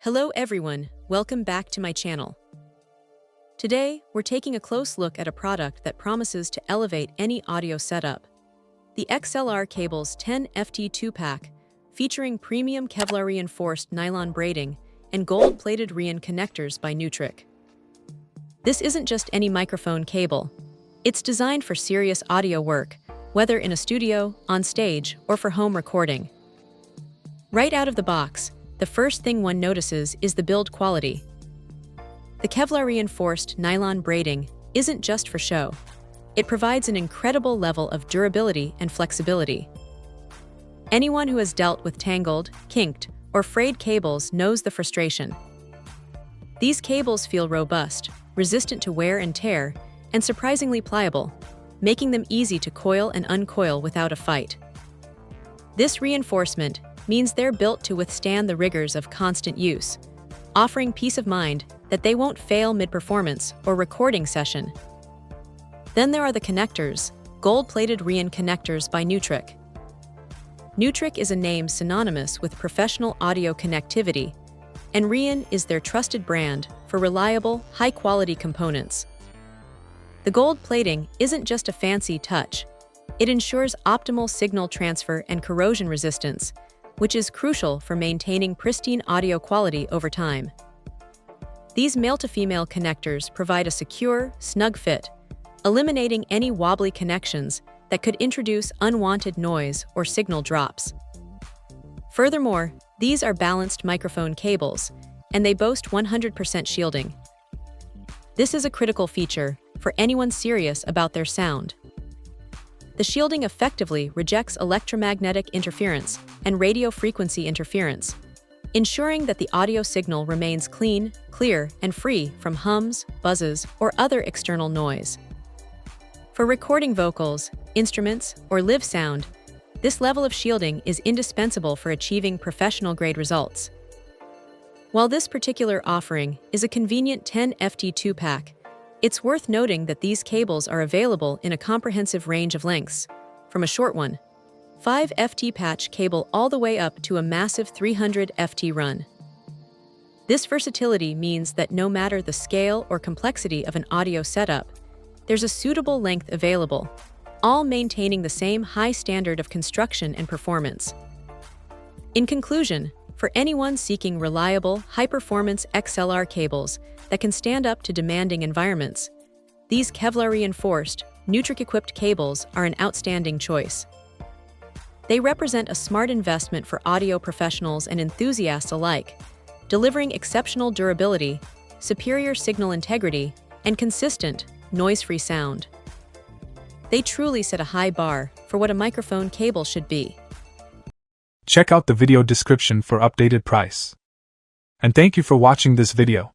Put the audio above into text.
Hello everyone, welcome back to my channel. Today, we're taking a close look at a product that promises to elevate any audio setup. The XLR Cables 10FT 2-pack, featuring premium Kevlar reinforced nylon braiding and gold-plated Rean connectors by Neutrik. This isn't just any microphone cable. It's designed for serious audio work, whether in a studio, on stage, or for home recording. Right out of the box, the first thing one notices is the build quality. The Kevlar reinforced nylon braiding isn't just for show. It provides an incredible level of durability and flexibility. Anyone who has dealt with tangled, kinked, or frayed cables knows the frustration. These cables feel robust, resistant to wear and tear, and surprisingly pliable, making them easy to coil and uncoil without a fight. This reinforcement means they're built to withstand the rigors of constant use, offering peace of mind that they won't fail mid-performance or recording session. Then there are the connectors, gold-plated Rean connectors by Neutrik. Neutrik is a name synonymous with professional audio connectivity, and Rean is their trusted brand for reliable, high-quality components. The gold plating isn't just a fancy touch. It ensures optimal signal transfer and corrosion resistance, which is crucial for maintaining pristine audio quality over time. These male-to-female connectors provide a secure, snug fit, eliminating any wobbly connections that could introduce unwanted noise or signal drops. Furthermore, these are balanced microphone cables, and they boast 100% shielding. This is a critical feature for anyone serious about their sound. The shielding effectively rejects electromagnetic interference and radio frequency interference, ensuring that the audio signal remains clean, clear, and free from hums, buzzes, or other external noise. For recording vocals, instruments, or live sound, this level of shielding is indispensable for achieving professional-grade results. While this particular offering is a convenient 10FT 2-pack, it's worth noting that these cables are available in a comprehensive range of lengths, from a short one, 5FT patch cable all the way up to a massive 300FT run. This versatility means that no matter the scale or complexity of an audio setup, there's a suitable length available, all maintaining the same high standard of construction and performance. In conclusion, for anyone seeking reliable, high-performance XLR cables that can stand up to demanding environments, these Kevlar-reinforced, Neutrik-equipped cables are an outstanding choice. They represent a smart investment for audio professionals and enthusiasts alike, delivering exceptional durability, superior signal integrity, and consistent, noise-free sound. They truly set a high bar for what a microphone cable should be. Check out the video description for updated price. And thank you for watching this video.